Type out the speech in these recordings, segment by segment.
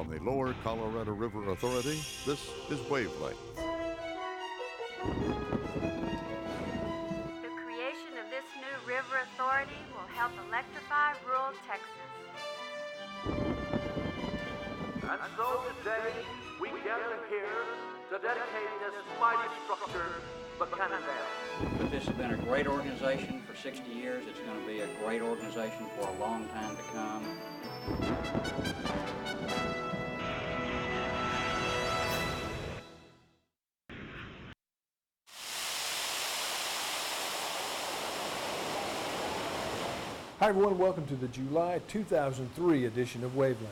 From the Lower Colorado River Authority, this is Wavelength. The creation of this new river authority will help electrify rural Texas. And so today, we gather here to dedicate this mighty structure, the Cannondale. But this has been a great organization for 60 years. It's going to be a great organization for a long time to come. Hi everyone, welcome to the July 2003 edition of Wavelength.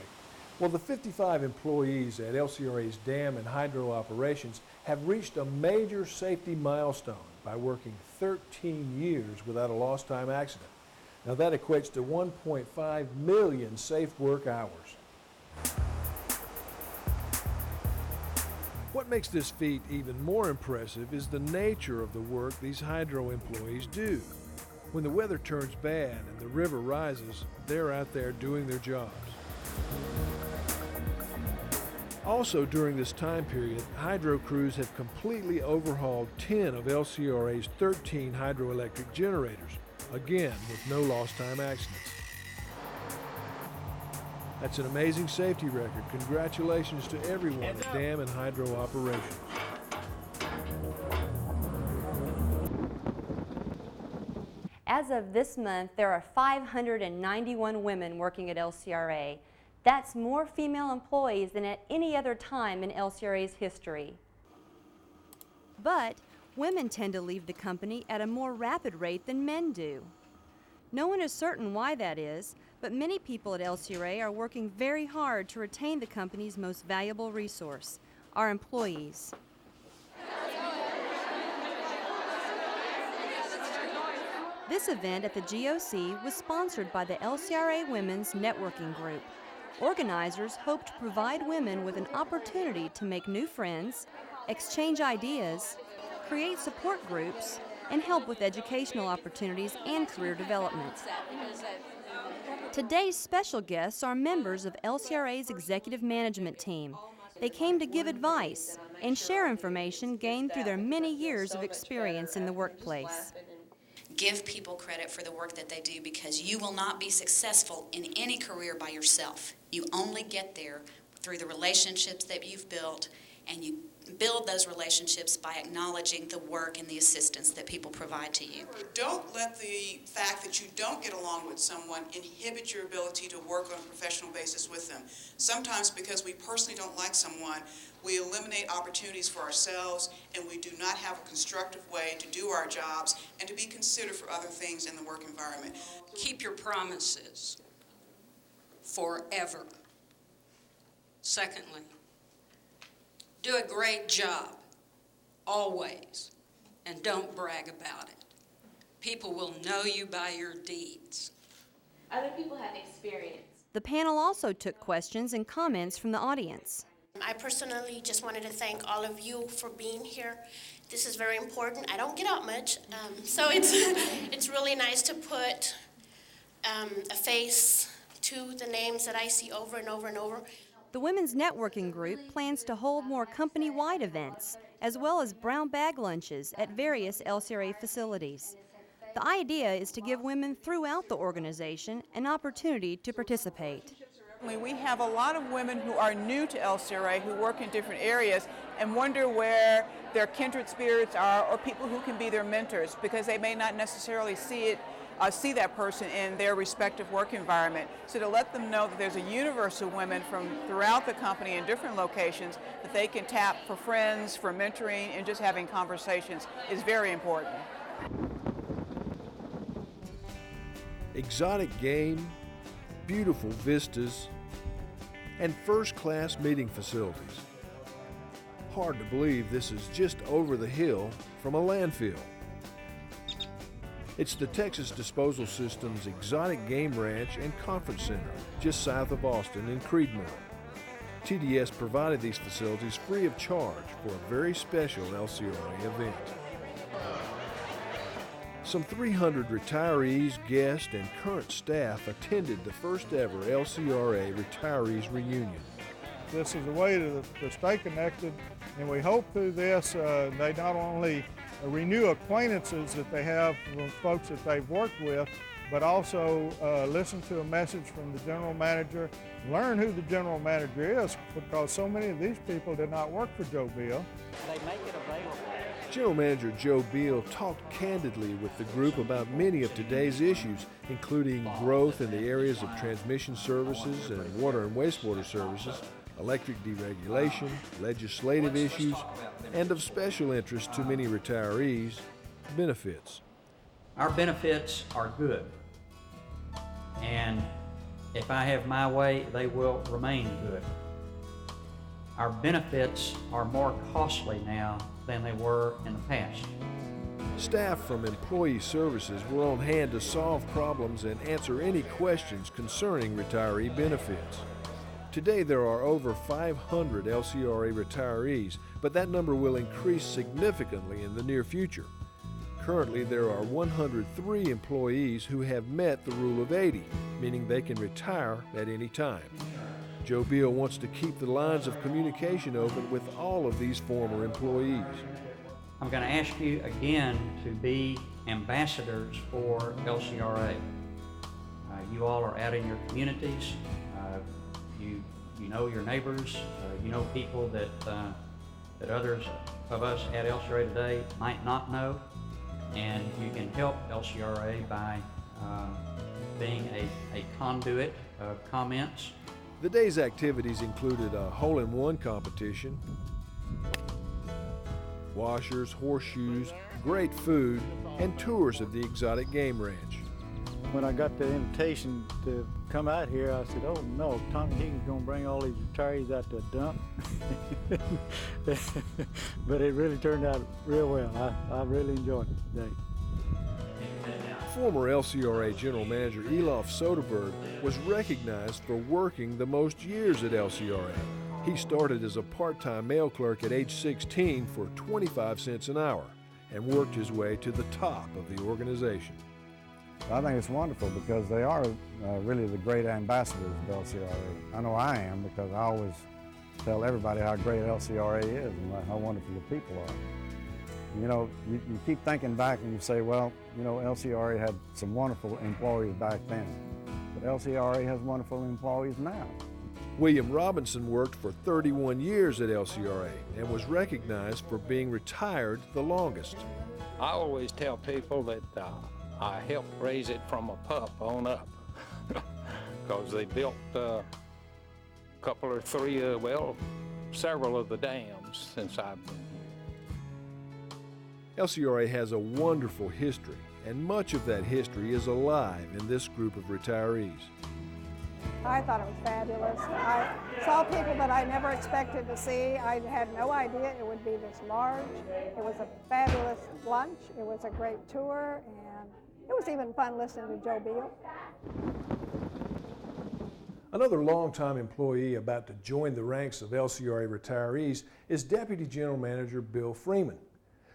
Well, the 55 employees at LCRA's dam and hydro operations have reached a major safety milestone by working 13 years without a lost time accident. Now that equates to 1.5 million safe work hours. What makes this feat even more impressive is the nature of the work these hydro employees do. When the weather turns bad and the river rises, they're out there doing their jobs. Also during this time period, hydro crews have completely overhauled 10 of LCRA's 13 hydroelectric generators, again with no lost time accidents. That's an amazing safety record. Congratulations to everyone at dam and hydro operations. As of this month, there are 591 women working at LCRA. That's more female employees than at any other time in LCRA's history. But women tend to leave the company at a more rapid rate than men do. No one is certain why that is, but many people at LCRA are working very hard to retain the company's most valuable resource, our employees. This event at the GOC was sponsored by the LCRA Women's Networking Group. Organizers hope to provide women with an opportunity to make new friends, exchange ideas, create support groups, and help with educational opportunities and career development. Today's special guests are members of LCRA's executive management team. They came to give advice and share information gained through their many years of experience in the workplace. Give people credit for the work that they do, because you will not be successful in any career by yourself. You only get there through the relationships that you've built, and you build those relationships by acknowledging the work and the assistance that people provide to you. Don't let the fact that you don't get along with someone inhibit your ability to work on a professional basis with them. Sometimes because we personally don't like someone, we eliminate opportunities for ourselves, and we do not have a constructive way to do our jobs and to be considered for other things in the work environment. Keep your promises forever. Secondly, do a great job, always, and don't brag about it. People will know you by your deeds. Other people have experience. The panel also took questions and comments from the audience. I personally just wanted to thank all of you for being here. This is very important. I don't get out much, so it's really nice to put a face to the names that I see over and over and over. The Women's Networking Group plans to hold more company-wide events, as well as brown bag lunches at various LCRA facilities. The idea is to give women throughout the organization an opportunity to participate. We have a lot of women who are new to LCRA who work in different areas and wonder where their kindred spirits are, or people who can be their mentors, because they may not necessarily see that person in their respective work environment. So to let them know that there's a universe of women from throughout the company in different locations that they can tap for friends, for mentoring, and just having conversations is very important. Exotic game, beautiful vistas, and first-class meeting facilities. Hard to believe this is just over the hill from a landfill. It's the Texas Disposal System's Exotic Game Ranch and Conference Center, just south of Austin in Creedmoor. TDS provided these facilities free of charge for a very special LCRA event. Some 300 retirees, guests, and current staff attended the first ever LCRA Retirees Reunion. This is a way to stay connected, and we hope through this they not only renew acquaintances that they have from folks that they've worked with, but also listen to a message from the general manager, learn who the general manager is, because so many of these people did not work for Joe Beal. They make it available. General Manager Joe Beal talked candidly with the group about many of today's issues, including growth in the areas of transmission services and water and wastewater services, electric deregulation, legislative issues, and of special interest to many retirees, benefits. Our benefits are good, and if I have my way, they will remain good. Our benefits are more costly now than they were in the past. Staff from Employee Services were on hand to solve problems and answer any questions concerning retiree benefits. Today there are over 500 LCRA retirees, but that number will increase significantly in the near future. Currently there are 103 employees who have met the Rule of 80, meaning they can retire at any time. Joe Beal wants to keep the lines of communication open with all of these former employees. I'm going to ask you again to be ambassadors for LCRA. You all are out in your communities. You know your neighbors. You know people that others of us at LCRA today might not know, and you can help LCRA by being a conduit of comments. The day's activities included a hole-in-one competition, washers, horseshoes, great food, and tours of the exotic game ranch. When I got the invitation to come out here, I said, oh no, Tommy Higgins gonna bring all these retirees out to a dump. But it really turned out real well. I really enjoyed it today. Former LCRA General Manager Elof Soderberg was recognized for working the most years at LCRA. He started as a part-time mail clerk at age 16 for 25 cents an hour and worked his way to the top of the organization. I think it's wonderful because they are really the great ambassadors of LCRA. I know I am because I always tell everybody how great LCRA is and how wonderful the people are. You know, you keep thinking back and you say, well, you know, LCRA had some wonderful employees back then, but LCRA has wonderful employees now. William Robinson worked for 31 years at LCRA and was recognized for being retired the longest. I always tell people that I helped raise it from a pup on up because they built a couple or three, several of the dams since I've been here. LCRA has a wonderful history, and much of that history is alive in this group of retirees. I thought it was fabulous. I saw people that I never expected to see. I had no idea it would be this large. It was a fabulous lunch. It was a great tour, and it was even fun listening to Joe Beal. Another longtime employee about to join the ranks of LCRA retirees is Deputy General Manager Bill Freeman.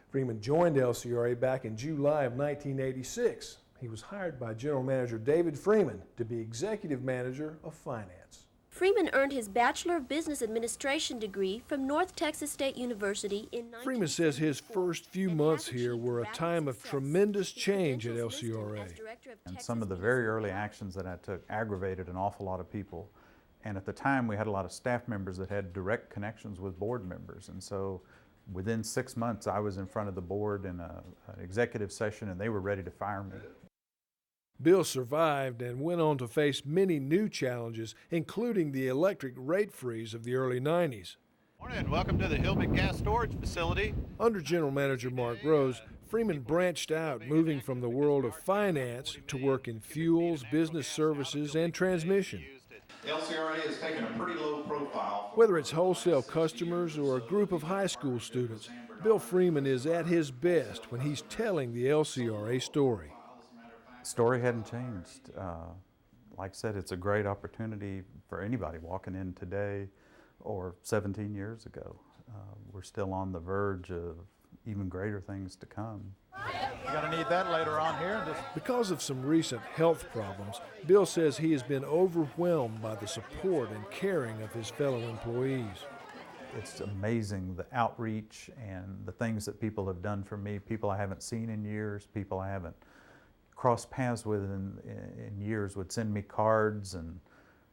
Freeman joined LCRA back in July of 1986. He was hired by General Manager David Freeman to be Executive Manager of Finance. Freeman earned his Bachelor of Business Administration degree from North Texas State University in 1964. Freeman says his first few months here were a time of tremendous change at LCRA. And some of the very early actions that I took aggravated an awful lot of people. And at the time we had a lot of staff members that had direct connections with board members. And so within 6 months I was in front of the board in an executive session and they were ready to fire me. Bill survived and went on to face many new challenges, including the electric rate freeze of the early 90s. Morning, welcome to the Hillman Gas Storage Facility. Under General Manager Mark Rose, Freeman branched out, moving from the world of finance to work in fuels, business services, and transmission. LCRA has taken a pretty low profile. Whether it's wholesale customers or a group of high school students, Bill Freeman is at his best when he's telling the LCRA story. The story hadn't changed. Like I said, it's a great opportunity for anybody walking in today or 17 years ago. We're still on the verge of even greater things to come. You're going to need that later on here. Because of some recent health problems, Bill says he has been overwhelmed by the support and caring of his fellow employees. It's amazing the outreach and the things that people have done for me, people I haven't seen in years, people I haven't crossed paths with in years would send me cards, and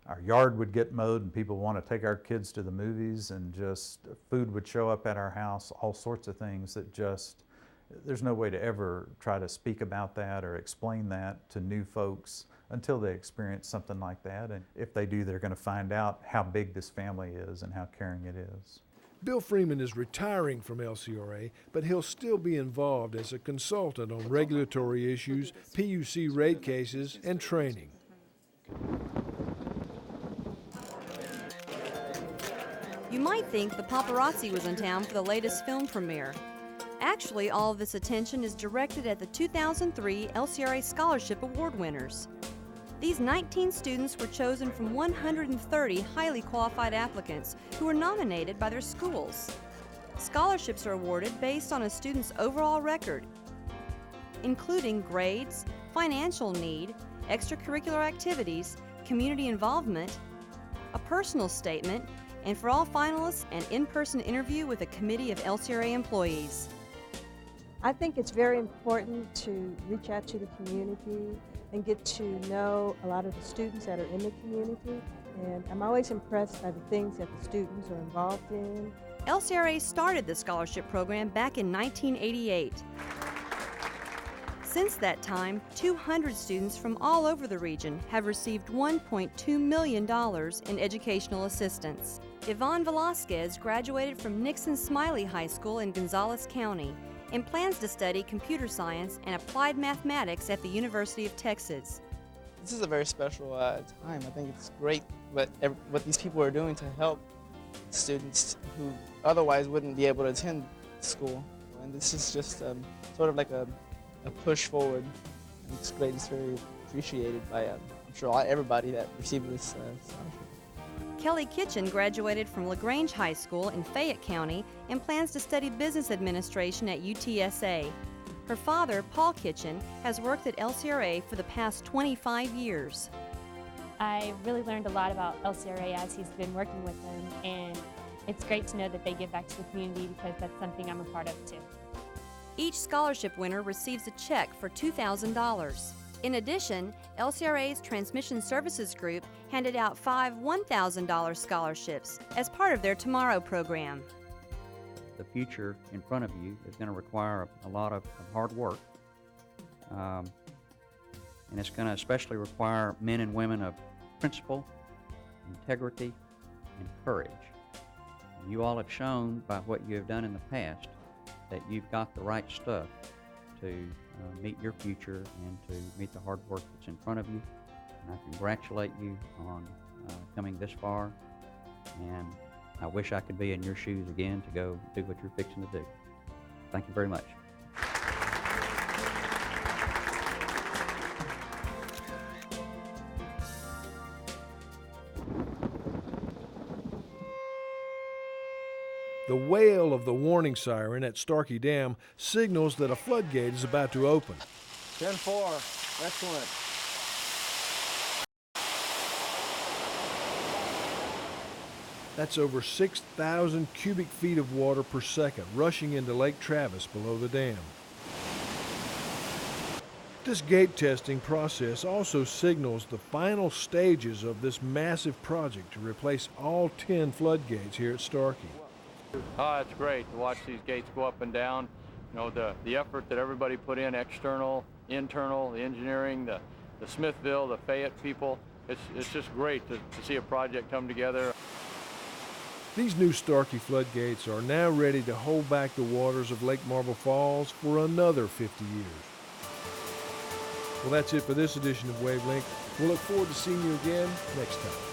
our yard would get mowed and people want to take our kids to the movies, and just food would show up at our house, all sorts of things that just, there's no way to ever try to speak about that or explain that to new folks until they experience something like that. And if they do, they're going to find out how big this family is and how caring it is. Bill Freeman is retiring from LCRA, but he'll still be involved as a consultant on regulatory issues, PUC rate cases, and training. You might think the paparazzi was in town for the latest film premiere. Actually, all of this attention is directed at the 2003 LCRA Scholarship Award winners. These 19 students were chosen from 130 highly qualified applicants who were nominated by their schools. Scholarships are awarded based on a student's overall record, including grades, financial need, extracurricular activities, community involvement, a personal statement, and for all finalists, an in-person interview with a committee of LCRA employees. I think it's very important to reach out to the community and get to know a lot of the students that are in the community. And I'm always impressed by the things that the students are involved in. LCRA started the scholarship program back in 1988. Since that time, 200 students from all over the region have received $1.2 million in educational assistance. Yvonne Velasquez graduated from Nixon Smiley High School in Gonzales County and plans to study computer science and applied mathematics at the University of Texas. This is a very special time. I think it's great what these people are doing to help students who otherwise wouldn't be able to attend school. And this is just sort of like a push forward. And it's great. It's very appreciated by, I'm sure, everybody that received this scholarship. Kelly Kitchen graduated from LaGrange High School in Fayette County and plans to study business administration at UTSA. Her father, Paul Kitchen, has worked at LCRA for the past 25 years. I really learned a lot about LCRA as he's been working with them, and it's great to know that they give back to the community because that's something I'm a part of too. Each scholarship winner receives a check for $2,000. In addition, LCRA's Transmission Services Group handed out 5 $1,000 scholarships as part of their Tomorrow program. The future in front of you is going to require a lot of hard work, and it's going to especially require men and women of principle, integrity, and courage. And you all have shown by what you have done in the past that you've got the right stuff to meet your future and to meet the hard work that's in front of you. And I congratulate you on coming this far, and I wish I could be in your shoes again to go do what you're fixing to do. Thank you very much. The wail of the warning siren at Starkey Dam signals that a floodgate is about to open. 10-4, excellent. That's over 6,000 cubic feet of water per second rushing into Lake Travis below the dam. This gate testing process also signals the final stages of this massive project to replace all 10 floodgates here at Starkey. Oh, it's great to watch these gates go up and down. You know, the effort that everybody put in, external, internal, the engineering, the Smithville, the Fayette people. It's just great to see a project come together. These new Starkey floodgates are now ready to hold back the waters of Lake Marble Falls for another 50 years. Well, that's it for this edition of Wavelength. We'll look forward to seeing you again next time.